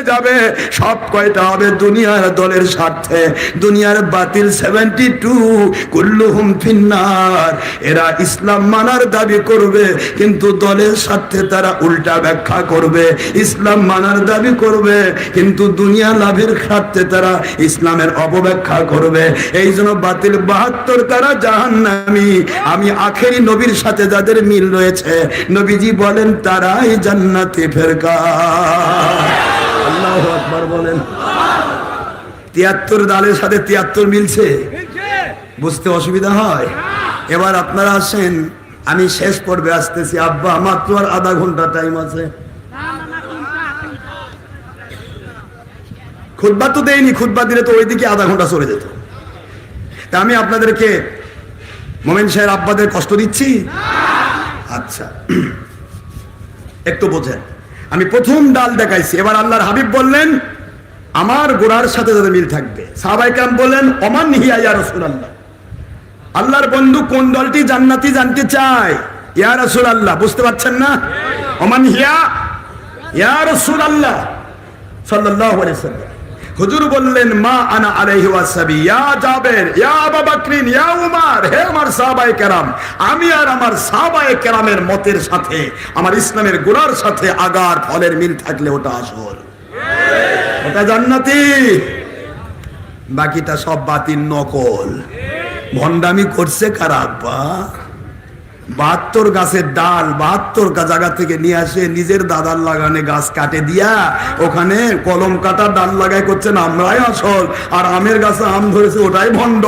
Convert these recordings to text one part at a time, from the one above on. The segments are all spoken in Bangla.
যাবে, সব কয়টা হবে দুনিয়ার দলের স্বার্থে। দুনিয়ার বাতিল 72 কুল্লুহুম ফিন্নার। এরা ইসলাম মানার দাবি করবে কিন্তু দলের স্বার্থে তারা উল্টা ব্যাখ্যা করবে। ইসলাম মানার দাবি করবে কিন্তু দুনিয়া লাভের স্বার্থে তারা ইসলামের অপব্যাখ্যা করবে। এই জন্য বাতিল 72 তারা জাহান্নামী। আমি আখেরি নবীর সাথে যাদের মিল রয়েছে, নবীজি বলেন তারাই জান্নাতি ফেরকা। আল্লাহু আকবার বলেন। 73 দালের সাথে 73 মিলছে, বুঝতে অসুবিধা হয়? এবার আপনারা আসেন, আমি শেষ পর্বে আসতেছি। আব্বা মাত্র আর আধা ঘন্টা টাইম আছে। খুতবা তো দেয়নি, খুতবা দিলে তো ওইদিকে আধা ঘন্টা চলে যেত। তা আমি আপনাদেরকে মোমেন সাহেব আব্বাদের কষ্ট দিচ্ছি? আচ্ছা, একটু বোঝেন। আমি প্রথম ডাল দেখাইছি, এবার আল্লাহর হাবিব বললেন আমার গোড়ার সাথে যাদের মিল থাকবে। সাহাবায়ে কেরাম বললেন ওমান হিয়া ইয়া রাসূলুল্লাহ, আল্লাহর বন্ধু কোন দলটি জান্নাতি জানতে চায় ইয়া রাসূলুল্লাহ। বুঝতে পারছেন না? ওমান হিয়া ইয়া রাসূলুল্লাহ সাল্লাল্লাহু আলাইহি ওয়াসাল্লাম। হুজুর বললেন মা আনা আলাইহি ওয়াসাবি ইয়া জাবের ইয়া আবু বকরিন ইয়া উমর, হে আমার সাহাবায়ে কেরাম, আমি আর আমার সাহাবায়ে কেরামের মতের সাথে, আমার ইসলামের গোড়ার সাথে আগার ফলের মিল থাকলে ওটা আসল, ওটা জান্নাতি। বাকিটা সব বাতিল, নকল, ভণ্ডামি করছে কারা? আব্বা 72 গাছের ডাল 72 জায়গা থেকে নিয়ে আসে, নিজের দাদার লাগানে গাছ কাটে দিয়া ওখানে কলম কাটা ডাল লাগাই করছেন আমরাই আসল, আর আমের গাছে আম ধরেছে ওটাই ভণ্ড।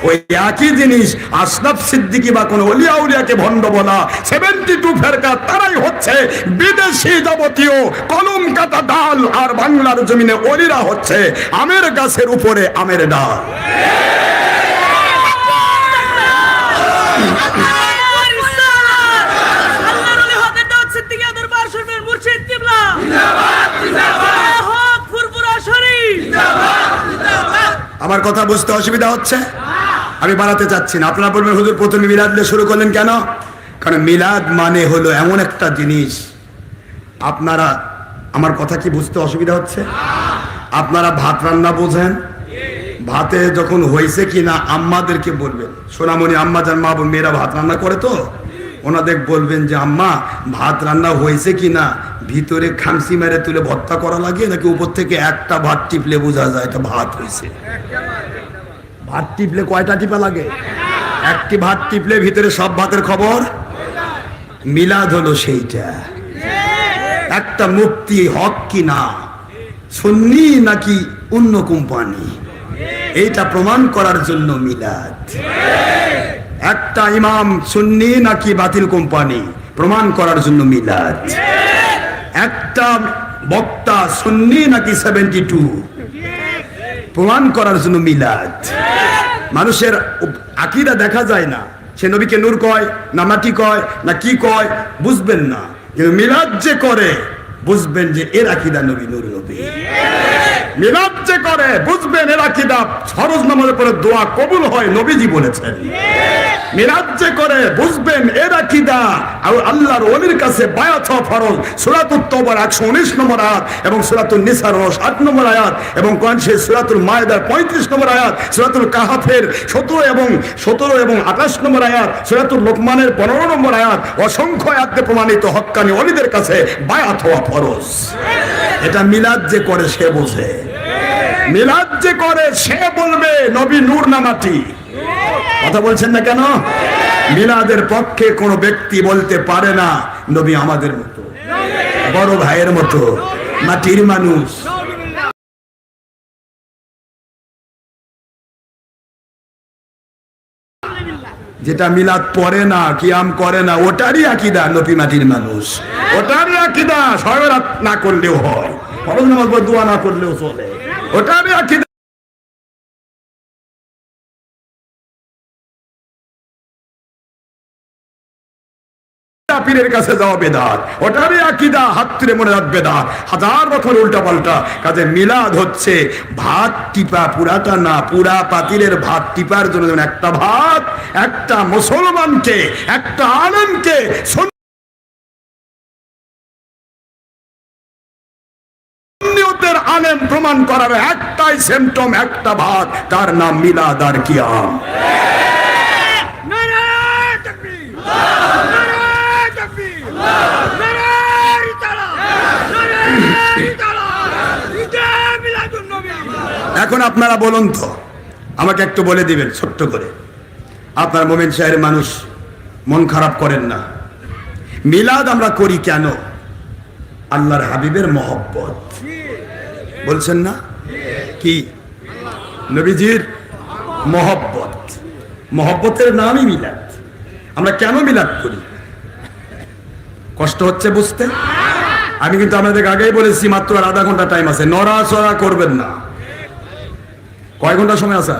ওই একই জিনিস আশরাফ সিদ্দিকী বা কোন ওলিয়া উলিয়াকে ভণ্ড বলা, 72 ফেরকা তারাই হচ্ছে বিদেশি যাবতীয় কলম কাটা ডাল, আর বাংলার জমিনে ওলিরা হচ্ছে আমের গাছের উপরে আমের ডাল। আমার কথা বুঝতে অসুবিধা হচ্ছে? আমি বাড়াতে চাচ্ছি না। আপনারা বলবেন হুজুর প্রথমে মিলাদ দিয়ে শুরু করলেন কেন? কারণ মিলাদ মানে হলো এমন একটা জিনিস, আপনারা আমার কথা কি বুঝতে অসুবিধা হচ্ছে? আপনারা ভাত রান্না বোঝেন, ভাতে যখন হয়েছে কিনা আম্মাদেরকে বলবেন, সোনামণি আম্মা জান মা বোন মেয়েরা ভাত রান্না করে তো, ওনাদের বলবেন যে আম্মা ভাত রান্না হয়েছে কিনা ভিতরে খামসি মেরে তুলে ভর্তা করা লাগে নাকি উপর থেকে একটা ভাত টিপলে বোঝা যায় এটা ভাত হয়েছে? ভাত টিপলে কয়টা টিপা লাগে? একটি ভাত টিপলে ভিতরে সব ভাতের খবর। মিলাদ হলো সেইটা। একটা মুফতি হক কিনা, সুন্নি নাকি অন্য কোম্পানি, এইটা প্রমাণ করার জন্য মিলাদ। একটা ইমাম সুন্নি নাকি বাতিল কোম্পানি প্রমাণ করার জন্য মিলাদ। একটা বক্তা সুন্নি নাকি 72 প্রমাণ করার জন্য মিলাদ। মানুষের আকীদা দেখা যায় না, সে নবীকে নূর কয় না মাটি কয় না কি কয় বুঝবেন না, কিন্তু মিলাদ যে করে বুঝবেন যে এর আকীদা নবী নূর নবী। মিলাদ যে করে বুঝবেন এর আকীদা ফরজ নামাজের পরে দোয়া কবুল হয়, নবীজি বলেছেন। মিলাদ যে করে বুঝবেন এর আকীদা আল্লাহর ওলির কাছে বায়াত হওয়া ফরজ। সূরাতুত তাওবার 119 নম্বর আয়াত এবং সূরাতুন নিসার 60 নম্বর আয়াত এবং কোরআন শরীফ সূরাতুল মায়েদার 35 নম্বর আয়াত, সূরাতুল কাহফের 17 এবং 28 নম্বর আয়াত, সূরাতুল লোকমানের 15 নম্বর আয়াত, অসংখ্য আয়াতে প্রমাণিত হক্কানি ওলিদের কাছে বায়াত হওয়া ফরজ। এটা মিলাদ যে করে সে বোঝে। মিলাদ যে করে সে বলবে নবী নূর না মাটি। কথা বলছেন না কেন? মিলাদের পক্ষে কোনো ব্যক্তি বলতে পারে না নবী আমাদের মতো, বড় ভাইয়ের মতো, মাটির মানুষ। যেটা মিলাদ পড়ে না, কিয়াম করে না, ওটারই আকীদা নবী মাটির মানুষ, ওটারই আকীদা। সবে রাত না করলেও হয়, ফরজ নামাজ পড়ে দোয়া না করলেও চলে, ওটারই আকীদা। পীরের কাছে যাওয়া বেদাত, ওটারই আকীদা। হাত তুলে মনে রাখবে বেদাত, হাজার বছর উল্টা পাল্টা কাজে। মিলাদ হচ্ছে ভাত টিপা, পুরাটা না, পুরা পাতিলের ভাত টিপার জন্য একটা ভাত একটা মুসলমানকে, একটা আলেমকে সুন্নিয়তে মিলাদের আলেম প্রমাণ করার একটাই সিম্পটম, একটা ভাগ, তার নাম মিলাদ আর কিয়াম। এখন আপনারা বলুন তো, আমাকে একটু বলে দিবেন ছোট্ট করে, আপনার মোমেন শাহের মানুষ, মন খারাপ করেন না। মিলাদ আমরা করি কেন? আল্লাহর হাবিবের মহব্বত, বলছেন না কি? নবীজির মহব্বত, মহব্বতের নামই মিলাদ। আমরা কেন মিলাদ করি? কষ্ট হচ্ছে বুঝতে? আমি কিন্তু আপনাদের আগেই বলেছি, মাত্র আর আধা ঘন্টা টাইম আছে, নড়াচড়া করবেন না। কয় ঘন্টা সময় আছে?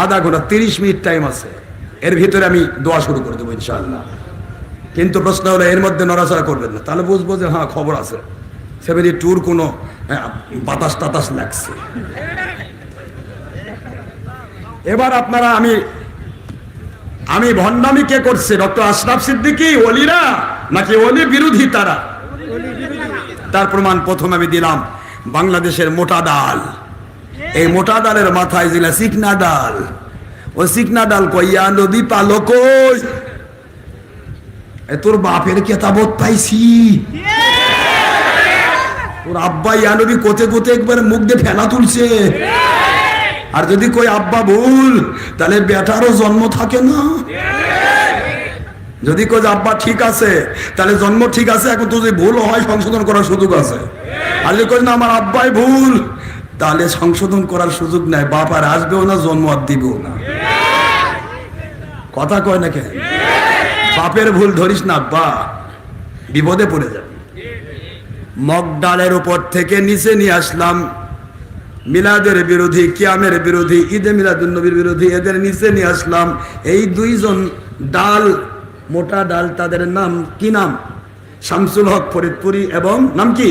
আধা ঘন্টা, 30 মিনিট টাইম আছে। এর ভিতরে আমি দোয়া শুরু করে দেবো ইনশাআল্লাহ। কিন্তু প্রশ্ন হলো, এর মধ্যে নড়াচড়া করবেন না, তাহলে বুঝবো যে হ্যাঁ খবর আছে, 72 কোনো বাতাস টাতাস লাগছে। এবার আপনারা, আমি ভণ্ডামি কে করছে? ডক্টর আশরাফ সিদ্দিকী ওলিরা নাকি ওলি বিরোধী তারা? তার প্রমাণ প্রথম আমি দিলাম, বাংলাদেশের মোটা ডাল। এই মোটা ডালের মাথায় দিলা চিকনা ডাল। ও চিকনা ডাল কইয়া নদী পালো কই? তোর বাপের কেতাবত পাইছি, তোর আব্বা ইয়া নবী কোতে কোতে একবার মুখ দিয়ে ফেলা তুলছে। আর যদি কই আব্বা ভুল, তাহলে বেটারও জন্ম থাকে না। যদি কই আব্বা ঠিক আছে, তাহলে জন্ম ঠিক আছে, এখন তো যদি ভুল হয় সংশোধন করার সুযোগ আছে। আর যদি কই না আমার আব্বাই ভুল, তাহলে সংশোধন করার সুযোগ নাই, বাপ আর আসবেও না, জন্ম আর দিবেও না। কথা কয় না কেন? বাপের ভুল ধরিস না, আব্বা বিপদে পড়ে যাবে। মগ ডালের উপর থেকে নিচে নিয়ে আসলাম মিলাদের বিরোধী, কিয়ামের বিরোধী, ঈদে মিলাদুন নবীর বিরোধী, এদের নিচে নিয়ে আসলাম এই দুইজন ডাল, মোটা ডাল। তাদের নাম কি? নাম শামসুল হক ফরিদপুরি এবং নাম কি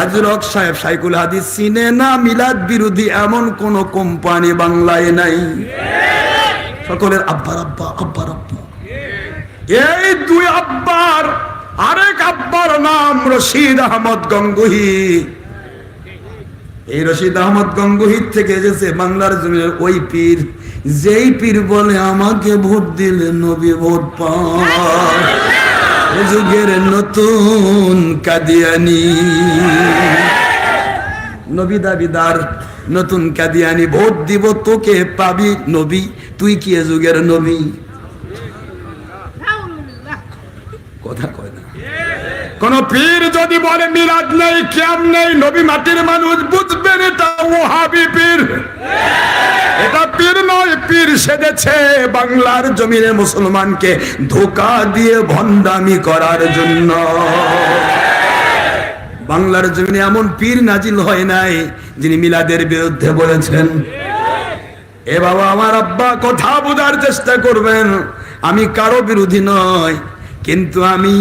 আজিজুল হক সাহেব শাইখুল হাদিস। চিনে না মিলাদ বিরোধী এমন কোন কোম্পানি বাংলায় নাই। সকলের আব্বার আব্বা, আব্বার আব্বা। এই দুই আব্বার আরেক আব্বার নাম রশিদ আহমদ গঙ্গুহি। এই রশিদ আহমদ গঙ্গুহির থেকে এসেছে বাংলার জমিনের ওই পীর, যেই পীর বলে আমাকে ভোট দিলে নবী ভোট পায়। যুগের নতুন কাদিয়ানি, নবী দাবিদার নতুন কাদিয়ানি, ভোট দিব তোকে পাবি নবী, তুই কি এ যুগের নবী? কথা কয় না। কোন পীর যদি বলে মিলাদ নেই, কিয়াম নেই, নবী মাটির মানুষ, বুঝবেন এটা ওহাবি পীর। এটা পীর নয়, পীর সেজেছে বাংলার জমিনে মুসলমানকে ধোঁকা দিয়ে ভণ্ডামি করার জন্য। বাংলার জমিনে এমন পীর নাজিল হয় নাই যিনি মিলাদের বিরুদ্ধে বলেছেন। এ বাবা, আমার আব্বা, কথা বোঝার চেষ্টা করবেন। আমি কারো বিরোধী নয়, কিন্তু আমি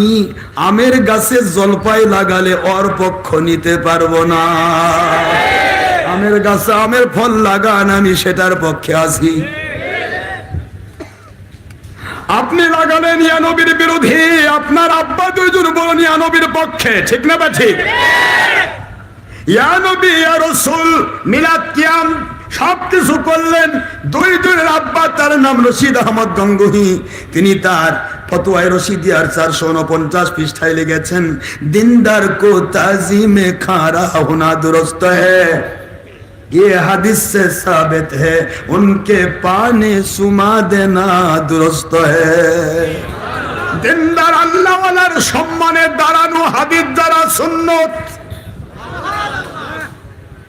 আমের গাছে জলপাই লাগালে ওর পক্ষ নিতে পারবো না। আমের গাছে আমের ফল লাগান, আমি সেটার পক্ষে আছি। আপনি লাগালেন ইয়া নবীর বিরোধী, আপনার আব্বা দুইজন বলেন ইয়া নবীর পক্ষে, ঠিক না বা ঠিক? ইয়া নবী, ইয়া রাসূল, মিলাদ কিয়াম সবকিছু করলেন দুইজনের আব্বা। তার নাম রশিদ আহমদ গঙ্গুহি। তিনি তার ফতোয়ায়ে রশিদিয়ার 449 পৃষ্ঠায় লিখেছেন, দিনদার কো তাজিমে খারা হোনা দুরুস্ত হ্যায়, ये हदीस से साबित है, उनके पाने सुमा देना दुरुस्त है। দিনদার আল্লাহওয়ালার সম্মানে দাঁড়ানো হাদিস দ্বারা সুন্নত।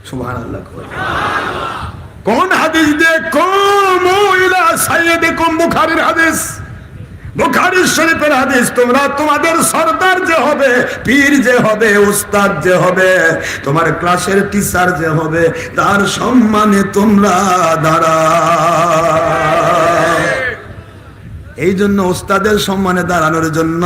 সুবহানাল্লাহ। কোন হাদিস দিয়ে? কুমু ইলা সাইয়্যিদিকুম, বুখারীর হাদিস, বুখারী শরীফের হাদিস। তোমরা তোমাদের সরদার যে হবে, পীর যে হবে, উস্তাদ যে হবে, তোমার ক্লাসের টিচার যে হবে, তার সম্মানে তোমরা দাঁড়াও। এই জন্য ওস্তাদের সম্মানে দাঁড়ানোর জন্য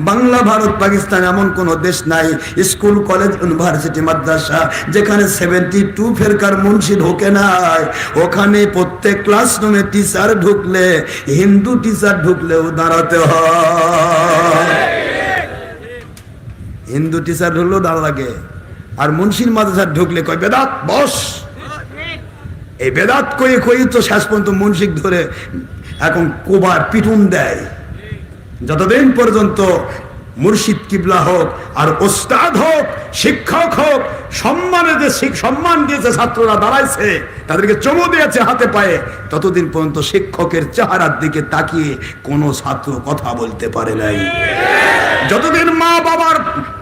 বাংলা, ভারত, পাকিস্তান এমন কোন দেশ নাই, স্কুল, কলেজ, ইউনিভার্সিটি, মাদ্রাসা যেখানে 72 ফেরকার মুন্সি ঢোকে নাই। ওখানে প্রত্যেক ক্লাসরুমে টিচার ঢুকলে, হিন্দু টিচার ঢুকলেও দাঁড়াতে হয়। হিন্দু টিচার ঢুকলেও দাঁড়া লাগে, আর মুন্সির মাদ্রাসা ঢুকলে কয় বেদাত বস। এই বেদাত কয়ে কই তো শেষ পর্যন্ত মুন্সিক ধরে এখন কোবার পিটুন দেয়। যতদিন পর্যন্ত মুর্শিদ কিবলা হোক আর ওস্তাদ হোক শিক্ষক হোক সম্মান দিয়েছে, ছাত্ররা দাঁড়াইছে, তাদেরকে চুমু দিয়েছে হাতে পায়ে, ততদিন পর্যন্ত শিক্ষকের চেহারার দিকে তাকিয়ে কোনো ছাত্র কথা বলতে পারে নাই। যতদিন মা বাবার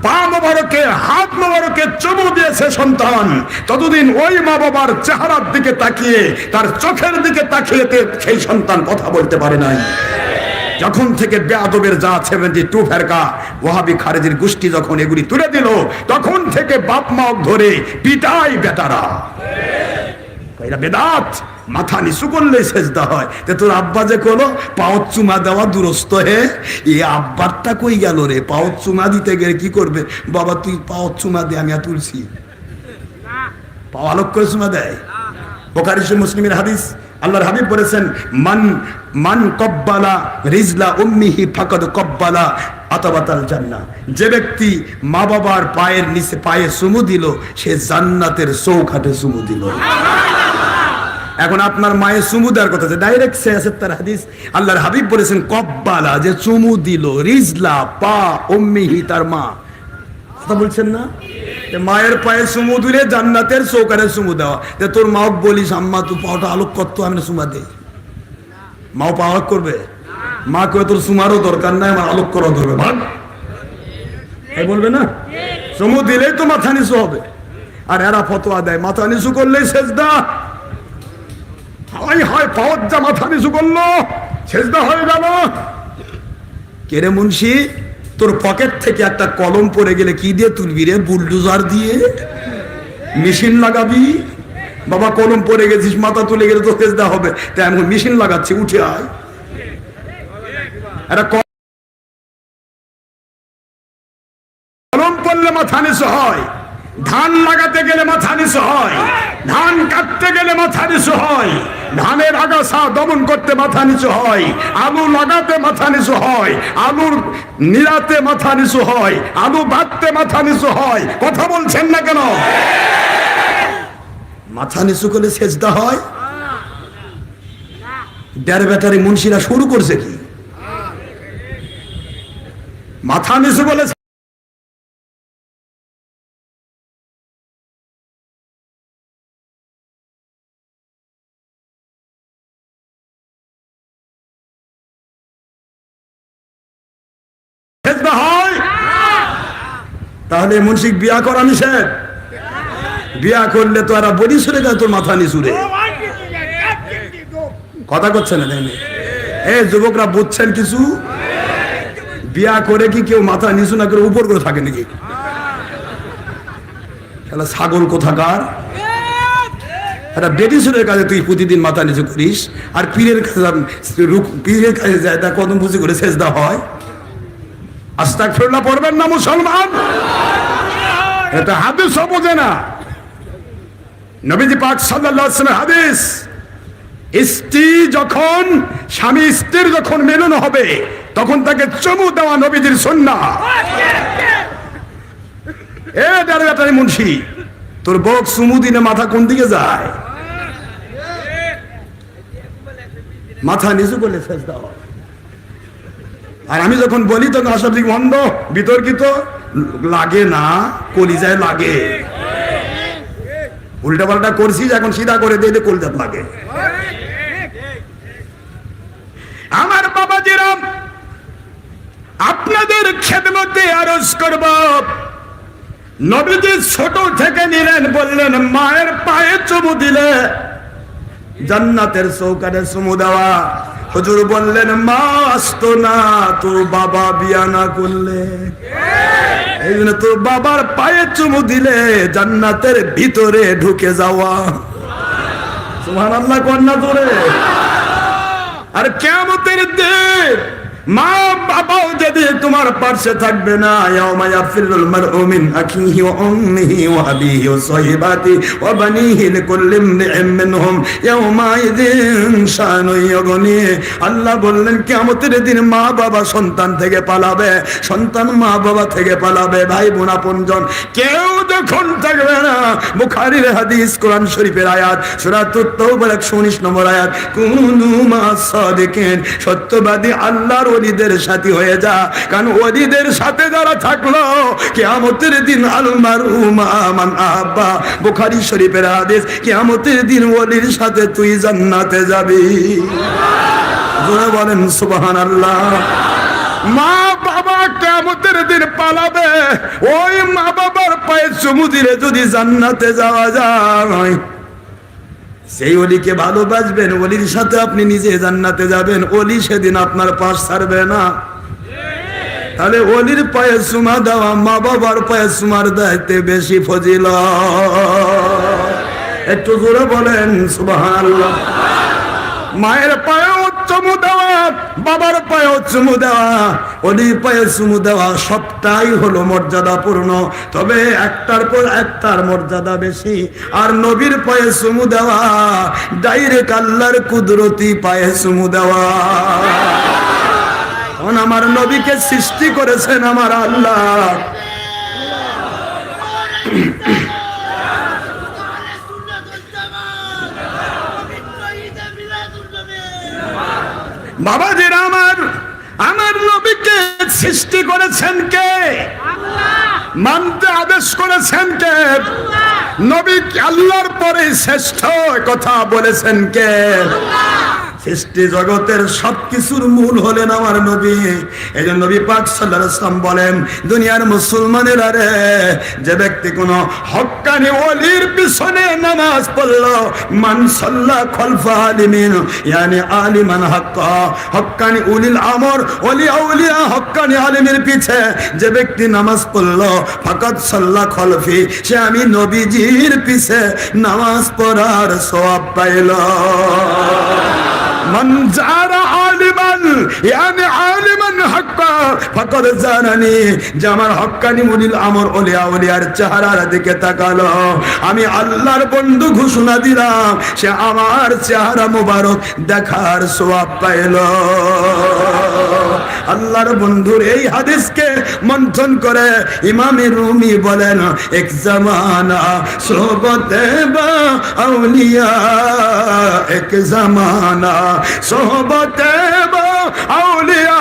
পা মোবারকে হাত মোবারকে চুমু দিয়েছে সন্তান, ততদিন ওই মা বাবার চেহারার দিকে তাকিয়ে তার চোখের দিকে তাকিয়ে সেই সন্তান কথা বলতে পারে নাই। যখন থেকে বেয়াদবের জাত 72 ফেরকা ওয়াহাবি খারেজির গোষ্ঠী যখন এগুলি তুলে দিল, তখন থেকে বাপ মা ধরে পিটাই বেটারা। এরা বেদাত, মাথা নিচু করলে সেজদা হয়। তোর আব্বা যে কোনো পাওয়ার চুমা দেওয়া দুরস্ত হে, এই আব্বারটা কই গেল রে? পাওয়ার চুমা দিতে গেলে কি করবে? বাবা তুই পাওয়ার চুমা দে, আমি তুলছি। পাওয়া আলোক করে চুমা দেয়। বুখারী মুসলিমের হাদিস, আল্লাহর হাবিব বলেছেন মান কব্বালা রিজলা উম্মিহি ফাকাদ কব্বালা আতাবাতাল জান্নাহ। যে ব্যক্তি মা বাবার পায়ের নিচে পায়ে চুমু দিল, সে জান্নাতের চৌখাটে চুমু দিল। এখন আপনার মায়ের চুমু দেওয়ার কথা আছে, ডাইরেক্ট সে আছে তার হাদিস। আল্লাহর হাবিব বলেছেন কব্বালা, যে চুমু দিল, রিজলা পা, উম্মিহি তার মা। কথা বলছেন না? মায়ের পায়ে চুমু দিলে জান্নাতের চৌকারে চুমু দেওয়া। তোর মাও বলিস আম্মা তুই পাওয়াটা আলোক করতো, আমি না চুমা দেই। মাও পাওয়া করবে? মা কেউ তোর চুমারও দরকার নাই, আমার আলোক করা ধরবে, ভাগ এই বলবে না? চুমু দিলেই তো মাথা নিচু হবে। আর এরা ফতোয়া দেয় মাথা নিচু করলেই সেজদা। হয় পাওয়ার যা মাথা নিচু করলো সেজদা হয়ে গেল। কেরে মুন্সি, তোর পকেট থেকে একটা কলম পড়ে গেলে কি দিয়ে তুলবি রে? বুলডোজার দিয়ে? মেশিন লাগাবি? বাবা কলম পড়ে গেছিস, মাথা তুলে গেলে তো সেজদা হবে, তাই আমি মেশিন লাগাচ্ছি, উঠে আয়। কলম পড়লে মাথা নিচু হয়, ধান লাগাতে গেলে মাথা নিচু হয়, ধান কাটতে গেলে মাথা নিচু হয়, ধানের আগাছা দমন করতে মাথা নিচু হয়, আলু লাগাতে মাথা নিচু হয়, আলুর নিরাতে মাথা নিচু হয়, আলু বাঁধতে মাথা নিচু হয়। কথা বলছেন না কেন? মাথা নিচু করলে সেজদা হয়। ডের ব্যাটারি মুন্সিরা শুরু করছে কি? মাথা নিচু বলে হয়। তাহলে মুন্সিক বিয়া করা নিষেধ? বিয়া করলে তো এরা বডি সরে যায় তোর মাথা নিচুরে। কথা করছে না? এই যুবকরা বুঝছেন কিছু? বিয়া করে কি কেউ মাথা নিচু না করে উপর করে থাকে নাকি? ছাগল কোথাকার। একটা বেটিসুরের কাছে তুই প্রতিদিন মাথা নিচু করিস, আর পীরের কাছে যায় তা কদম পুঁজি করে সেজদা হয়। আস্তাগফিরুল্লাহ পড়বেন না মুসলমান? এটা হাদিস বোঝে না। নবীজি পাক সাল্লাল্লাহু আলাইহি ওয়াসাল্লাম হাদিস, স্ত্রী যখন স্বামী স্ত্রীর যখন মিলন হবে তখন তাকে চুমু দেওয়া নবীজির সুন্নাহ। এ দাঁড়াটারি মুন্সি, তোর বউ চুমু দিলে মাথা কোন দিকে যায়? মাথা নিচু করলে সেজদা হয়। আর আমি যখন বলি তখন অস্বাভাবিক মন্দ বিতর্কিত লাগে না, কলিজায় লাগে। উল্টা পাল্টা করছিস, এখন সিধা করে দিলে কলিজাত লাগে। আমার বাবাজিরা, আপনাদের খেদমতে আরজ করব, নবীজি ছোট থেকে নিলেন, বললেন মায়ের পায়ে চুমু দিলে জান্নাতের চৌকাঠে চুমু দেওয়া। হুজুর বললেন মা আসতো না তোর বাবা বিয়া না করলে, এই জন্য তোর বাবার পায়ে চুমু দিলে জান্নাতের ভিতরে ঢুকে যাওয়া। সুবহানাল্লাহ কন্যা তোরে। আর কিয়ামতের দিন মা বাবাও যদি তোমার পাশে থাকবে না, ইয়াউমা ইয়াফিরুল মারউ মিন আখিহি ওয়া উম্মিহি ওয়া আবিহি ওয়া সাহিবাতিহি ওয়া বানিহি লিকুল্লি ইমরিইন মিনহুম ইয়াউমা ইযিন শানুন ইউগনি। আল্লাহ বললেন কিয়ামতের দিন মা বাবা সন্তান থেকে পালাবে, সন্তান মা বাবা থেকে পালাবে, ভাই বোন আপনজন কেউ যখন থাকবে না। বুখারীর হাদিস, কোরআন শরীফের আয়াত, সূরা তাওবার 119 নম্বর আয়াত, কুনু মা'আস সাদিকিন, সত্যবাদী আল্লাহর ওলিদের সাথী হয়ে যা। কারণ ওলিদের সাথে যারা থাকলো কিয়ামতের দিন আল মারউ মা মান আহাব্বা, বুখারী শরীফের হাদিস, কিয়ামতের দিন ওলির সাথে তুই জান্নাতে যাবি। জোরে বলেন সুবহানাল্লাহ। মা বাবা কিয়ামতের দিন পালাবে, ওই মা বাবার পায়ে চুমু দিলে যদি জান্নাতে যাওয়া যায়, সেই ওলিকে ভালোবাসবেন, ওলির সাথে আপনি নিজে জান্নাতে যাবেন, ওলি সেদিন আপনার পাশ ছাড়বে না। তাহলে ওলির পায়ে চুমা দেওয়া মা বাবার পায়ে চুমার দায়িত্বে বেশি ফজিলত। একটু জোরে বলেন সুবহানাল্লাহ। মায়ের পায়েও চুমু দেওয়া, বাবার পায়েও চুমু দেওয়া, ওলির পায়ে চুমু দেওয়া সবটাই হলো মর্যাদাপূর্ণ, তবে একটার পর একটার মর্যাদা বেশি। আর নবীর পায়ে চুমু দেওয়া ডাইরেক্ট আল্লাহর কুদরতি পায়ে চুমু দেওয়া। কারণ আমার নবীকে সৃষ্টি করেছেন আমার আল্লাহ। বাবাজিরা আমার নবীকে সৃষ্টি করেছেন কে? আল্লাহ। মানতে আদেশ করেছেন কে? আল্লাহ। নবী আল্লাহর পরে শ্রেষ্ঠ কথা বলেছেন কে? আল্লাহ। সৃষ্টি জগতের সবকিছুর মূল হলেন আমার নবী। এই জন্য নবী পাক সাল্লাল্লাহু আলাইহি ওয়াসাল্লাম বলেন, দুনিয়ার মুসলমানেরা রে, যে ব্যক্তি কোন হক্কানি ওলির পিছনে নামাজ পড়লো, মান সাল্লা খালফা আলিমিন ইয়ানি আলিমান হাক্কা, হক্কানি উলিল আমর, ওলি আউলিয়া হক্কানি আলিমের পিছে যে ব্যক্তি নামাজ পড়লো, ফাকাত সাল্লা খালফি, সে আমি নবীজির পিছে নামাজ পড়ার সওয়াব পাইল। মান যারা আলিমান ইয়ানি আলিমান হাক্কা ফাকাদ জানানি, যে আমার হক্কানি মুনিল আমর ওলিয়া আউলিয়ার চেহারার দিকে তাকালো, আমি আল্লাহর বন্ধু ঘোষণা দিলাম, সে আমার চেহারা মোবারক দেখার সওয়াব পাইল। আল্লাহর বন্ধুর এই হাদিসকে মন্থন করে ইমামে রুমি বলেন, এক জামানা সোহবতে বা আউলিয়া, এক জামানা সোহবতে বা আউলিয়া,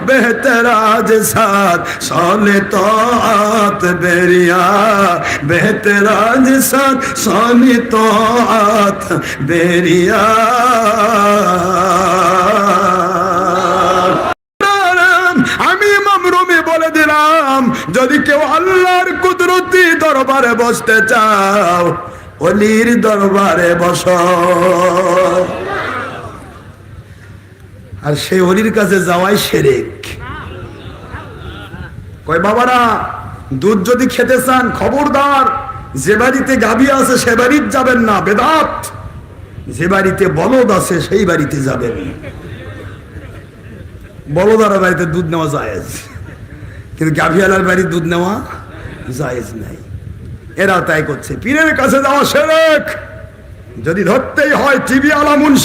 বেহতরাজ সাথ সোলে তোআত বেরিয়া, বেহতরাজ সাথ সোলে তোআত বেরিয়া। আমি ইমাম রুমি বলে দিলাম, যদি কেউ আল্লাহর কুদরতি দরবারে বসতে চাও, ওলির দরবারে বসো। আর সেই ওলির কাছে যাওয়াই শিরক। কয় বাবারা, দুধ যদি খেতে চান খবরদার, যে বাড়িতে গাভী আছে সে বাড়িতে যাবেন না, বেদাত। যে বাড়িতে বলদ আছে সেই বাড়িতে যাবেন। বলদার বাড়িতে দুধ নেওয়া জায়েজ, কিন্তু গাভীওয়ালার বাড়ির দুধ নেওয়া জায়েজ নাই। এরা তাই করছে, পীরের কাছে যাওয়া শিরক। যদি ধরতেই হয় টিভি আলা মুন্সি